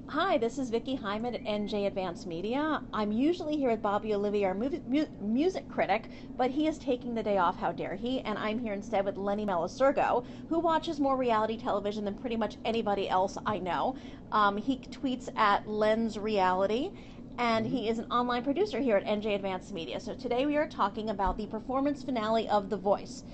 Hi, this is Vicki Hyman at NJ Advanced Media. I'm usually here with Bobby Olivier, our music critic, but he is taking the day off, how dare he, and I'm here instead with Len Melisurgo, who watches more reality television than pretty much anybody else I know. He tweets at Len's Reality, and he is an online producer here at NJ Advanced Media. So today we are talking about the performance finale of The Voice.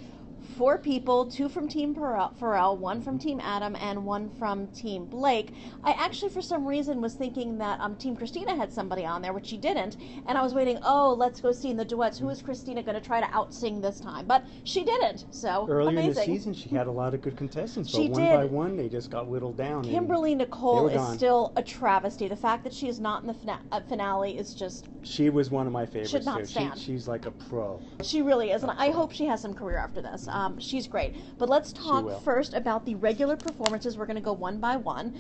4 people, 2 from Team Pharrell, 1 from Team Adam, and 1 from Team Blake. I actually, for some reason, was thinking that Team Christina had somebody on there, which she didn't, and I was waiting, let's go see in the duets, who is Christina going to try to outsing this time? But she didn't, so earlier amazing. in the season, she had a lot of good contestants, but she one did. by one, they just got whittled down. Kimberly Nicole is gone. still a travesty. The fact that she is not in the finale is just... She was one of my favorites, should not too. stand. She's like a pro. She really is, and I hope she has some career after this. She's great. But let's talk first about the regular performances. We're going to go one by one.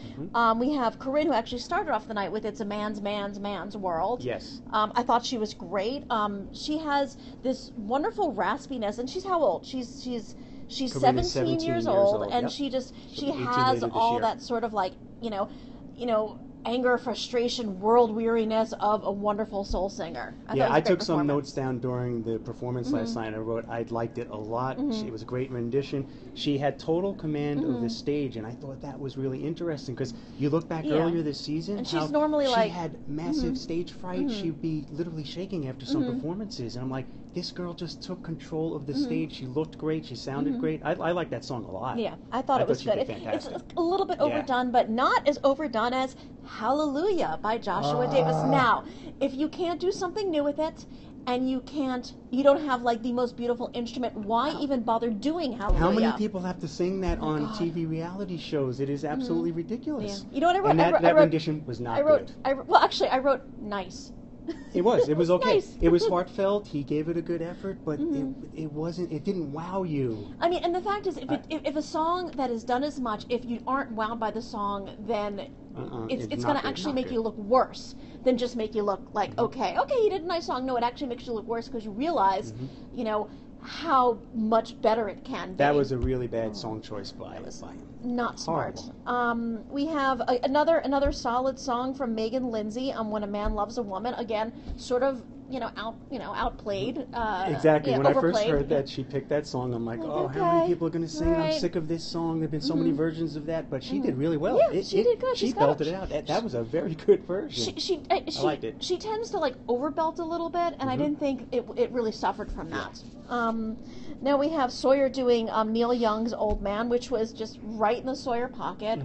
We have Corinne, who actually started off the night with It's a Man's World. Yes. I thought she was great. She has this wonderful raspiness, and she's how old? She's 17 years old, and yep. she has all that sort of like, anger, frustration, world weariness of a wonderful soul singer. I took some notes down during the performance last night. I wrote I liked it a lot. It was a great rendition. She had total command of the stage, and I thought that was really interesting because you look back earlier this season, and she's normally she had massive stage fright. She'd be literally shaking after some performances, and I'm like, this girl just took control of the stage. She looked great. She sounded great. I like that song a lot. Yeah, I thought it was good. It's a little bit overdone, but not as overdone as Hallelujah by Joshua Davis. Now, if you can't do something new with it, and you don't have like the most beautiful instrument, why even bother doing Hallelujah? How many people have to sing that on TV reality shows? It is absolutely ridiculous. Yeah. You know what I wrote? And that rendition was not good. I wrote nice. It was okay. Nice. It was heartfelt. He gave it a good effort, but it didn't wow you. I mean, and the fact is, if a song that is done as much, if you aren't wowed by the song, then it's going to actually make you look worse than just make you look like, okay, you did a nice song. No, it actually makes you look worse because you realize, how much better it can be. That was a really bad song choice by him. Not smart. We have another solid song from Megan Lindsay on When a Man Loves a Woman. Again, sort of outplayed. Exactly. When overplayed. I first heard that she picked that song, I'm like, how many people are going to sing it? I'm sick of this song. There've been so many versions of that, but she did really well. Yeah, she did good. She belted it out. That was a very good version. I liked it. She tends to like overbelt a little bit, and I didn't think it really suffered from that. Now we have Sawyer doing Neil Young's Old Man, which was just right in the Sawyer pocket.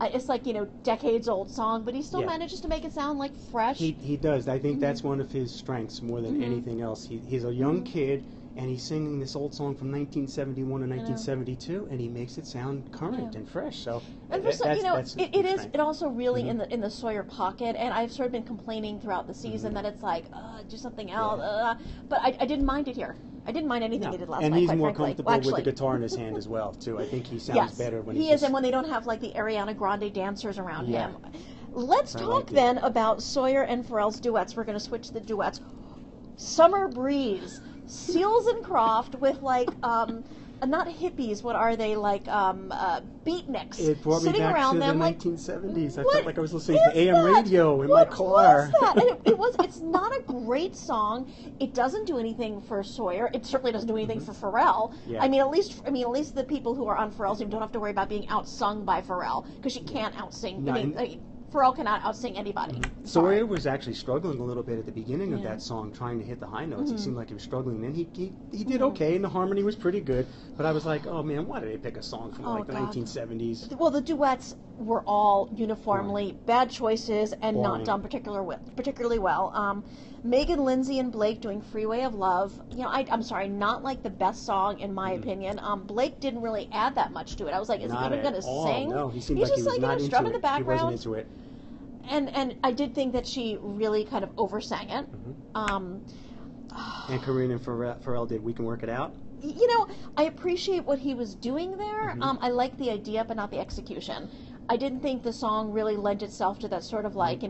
It's like, decades old song, but he still manages to make it sound like fresh. He does. I think that's one of his strengths more than anything else. He's a young kid, and he's singing this old song from 1971 and 1972, and he makes it sound current and fresh. So, and for some, it also really in the Sawyer pocket. And I've sort of been complaining throughout the season that it's like, do something else. But I didn't mind it here. I didn't mind anything they did last night. And he's more frankly. comfortable with the guitar in his hand as well, too. I think he sounds better when he is, and when they don't have like the Ariana Grande dancers around him. Let's talk then about Sawyer and Pharrell's duets. We're going to switch to the duets. Summer Breeze, Seals and Croft with like not hippies. What are they like? Beatniks. It brought me back around to them, the like, 1970s. I felt like I was listening to AM radio in my car. What was that? And it's not a great song. It doesn't do anything for Sawyer. It certainly doesn't do anything for Pharrell. Yeah. I mean, at least the people who are on Pharrell's team don't have to worry about being outsung by Pharrell because she can't outsing. No, Pharrell cannot outsing anybody. Sawyer was actually struggling a little bit at the beginning of that song, trying to hit the high notes. He seemed like he was struggling, and he did okay, and the harmony was pretty good. But I was like, oh man, why did they pick a song from the 1970s? Well, the duets were all uniformly bad choices and not done particularly well. Megan Lindsay and Blake doing Freeway of Love. I'm sorry, not like the best song in my opinion. Blake didn't really add that much to it. I was like, is he even going to sing? No, he seemed like he was not into it. He wasn't into it. And I did think that she really kind of oversang it. And Corinne and Pharrell did We Can Work It Out. I appreciate what he was doing there. I like the idea, but not the execution. I didn't think the song really lent itself to that sort of like,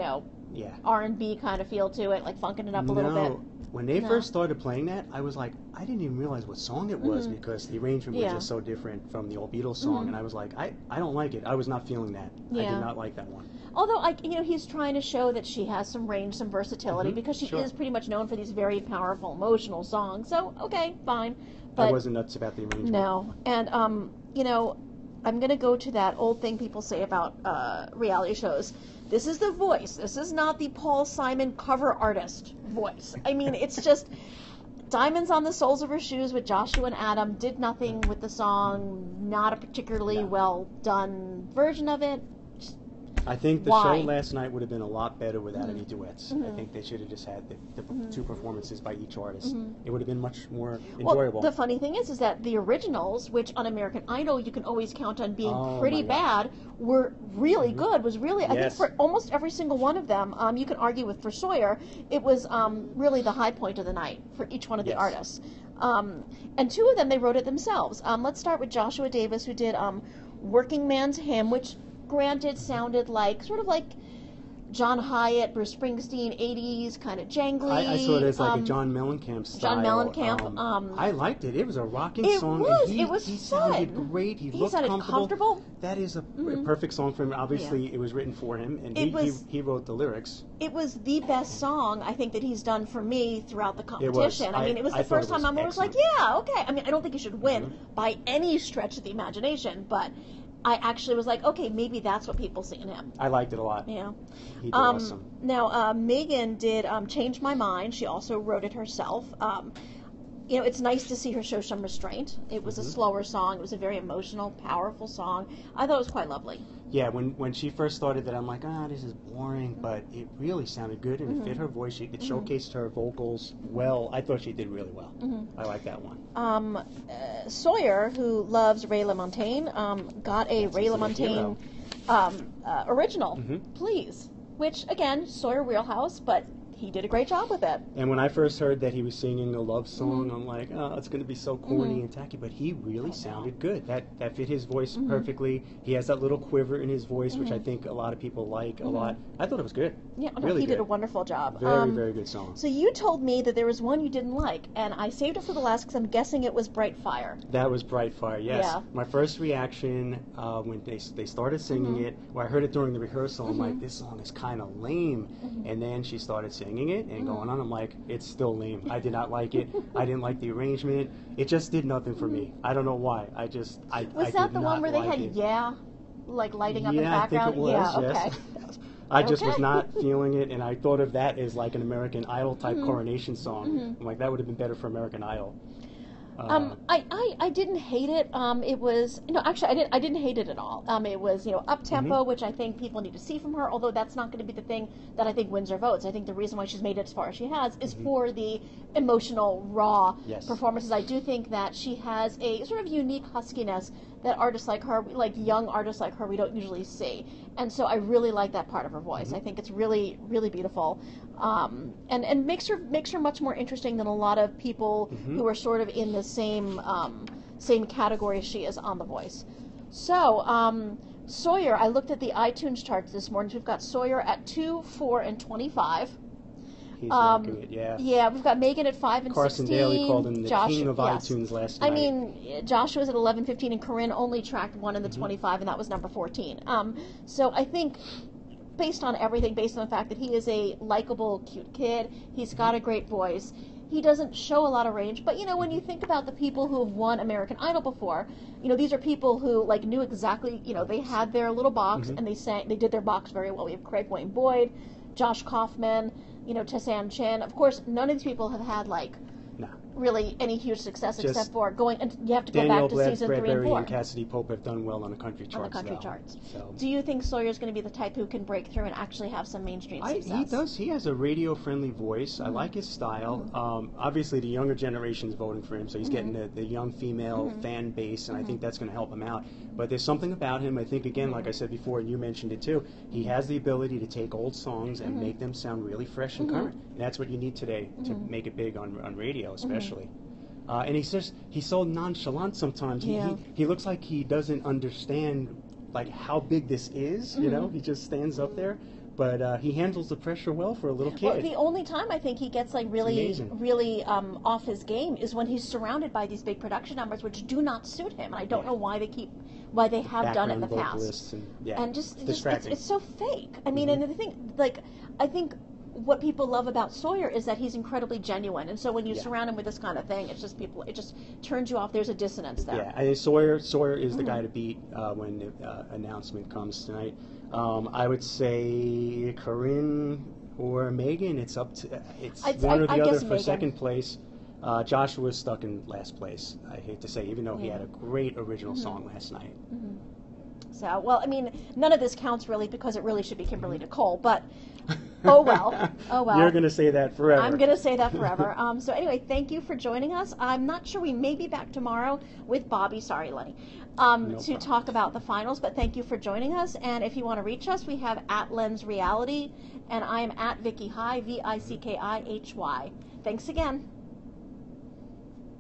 R&B kind of feel to it, like funking it up a little bit. When they first started playing that, I was like, I didn't even realize what song it was because the arrangement was just so different from the old Beatles song, and I was like, I don't like it. I was not feeling that. I did not like that one. Although, he's trying to show that she has some range, some versatility, because she is pretty much known for these very powerful, emotional songs. So, okay, fine. But I wasn't nuts about the arrangement. No. And, I'm going to go to that old thing people say about reality shows. This is the voice. This is not the Paul Simon cover artist voice. I mean, it's just Diamonds on the Soles of Her Shoes with Joshua and Adam did nothing with the song. Not a particularly well done version of it. I think the show last night would have been a lot better without any duets. I think they should have just had the two performances by each artist. It would have been much more enjoyable. Well, the funny thing is that the originals, which on American Idol you can always count on being pretty bad, were really good. Was really, I think for almost every single one of them, you can argue with for Sawyer, it was really the high point of the night for each one of the artists. And two of them, they wrote it themselves. Let's start with Joshua Davis, who did Working Man's Hymn, which granted sounded sort of like John Hyatt, Bruce Springsteen, 80s, kind of jangly. I saw it as like a John Mellencamp style. John Mellencamp. I liked it. It was a rocking song. It was he fun. Sounded great. He looked sounded comfortable. That is a perfect song for him. Obviously, it was written for him, and he wrote the lyrics. It was the best song, I think, that he's done for me throughout the competition. I mean, it was the first time I was like, yeah, okay. I mean, I don't think he should win by any stretch of the imagination, but I actually was like, okay, maybe that's what people see in him. I liked it a lot. Yeah. He did awesome. Now, Megan did Change My Mind. She also wrote it herself. It's nice to see her show some restraint. It was a slower song. It was a very emotional, powerful song. I thought it was quite lovely. Yeah, when she first started that, I'm like, this is boring, but it really sounded good, and it fit her voice. It showcased her vocals well. I thought she did really well. I like that one. Sawyer, who loves Ray LaMontagne, got a Ray LaMontagne original, Please, which, again, Sawyer Wheelhouse, but he did a great job with it. And when I first heard that he was singing a love song, I'm like, it's going to be so corny and tacky, but he really sounded good. That fit his voice perfectly. He has that little quiver in his voice, which I think a lot of people like a lot. I thought it was good. Yeah, really he did a wonderful job. Very, very good song. So you told me that there was one you didn't like, and I saved it for the last because I'm guessing it was Bright Fire. That was Bright Fire, yes. Yeah. My first reaction when they started singing it, I heard it during the rehearsal, I'm like, this song is kind of lame. And then she started singing it and going on, I'm like, it's still lame. I did not like it. I didn't like the arrangement. It just did nothing for me. I don't know why. Was that the one where they had lighting up in the background? I think it was, yes. I just was not feeling it, and I thought of that as like an American Idol type coronation song. I'm like, that would have been better for American Idol. I didn't hate it. It was I didn't hate it at all. It was up tempo, which I think people need to see from her. Although that's not going to be the thing that I think wins her votes. I think the reason why she's made it as far as she has is for the emotional, raw performances. I do think that she has a sort of unique huskiness that artists like her, like young artists like her, we don't usually see. And so I really like that part of her voice. I think it's really, really beautiful, and makes her much more interesting than a lot of people who are sort of in the same category as she is on The Voice. So Sawyer, I looked at the iTunes charts this morning. We've got Sawyer at 2, 4, and 25. He's rocking it, yeah. Yeah, we've got Megan at 5 and Carson 16. Daly called him the king of iTunes last night. I mean, Josh was at 11, 15, and Corinne only tracked 1 in the 25, and that was number 14. So I think, based on everything, based on the fact that he is a likable, cute kid, he's got a great voice, he doesn't show a lot of range, but when you think about the people who have won American Idol before, these are people who knew exactly, they had their little box and they did their box very well. We have Craig Wayne Boyd, Josh Kaufman, Tessanne Chin. Of course, none of these people have had really any huge success except for going, and you have to go back to season 3 and 4. and Cassidy Pope have done well on the country charts. So. Do you think Sawyer's going to be the type who can break through and actually have some mainstream success? He does. He has a radio-friendly voice. I like his style. Obviously, the younger generation's voting for him, so he's getting the young female fan base, and I think that's going to help him out. But there's something about him, I think, again, like I said before, and you mentioned it too, he has the ability to take old songs and make them sound really fresh and current. And that's what you need today to make it big on radio, especially. And he's so nonchalant sometimes. He looks like he doesn't understand like how big this is. You know, he just stands up there. But he handles the pressure well for a little kid. Well, the only time I think he gets like really off his game is when he's surrounded by these big production numbers, which do not suit him. And I don't know why they have done it in the past. And just distracting. it's so fake. I mean, and the thing, like, I think what people love about Sawyer is that he's incredibly genuine, and so when you surround him with this kind of thing, it just turns you off. There's a dissonance there. Yeah, I think Sawyer is the guy to beat when the announcement comes tonight. I would say Corinne or Megan. It's one or the other for Megan. second place. Joshua's stuck in last place. I hate to say, even though he had a great original song last night. So, well, I mean, none of this counts really because it really should be Kimberly Nicole, but oh well. Oh well. You're going to say that forever. I'm going to say that forever. So anyway, thank you for joining us. I'm not sure, we may be back tomorrow with Bobby, sorry Lenny, to talk about the finals, but thank you for joining us. And if you want to reach us, we have at Len's Reality, and I am at Vicki Hy, Vickihy. Thanks again.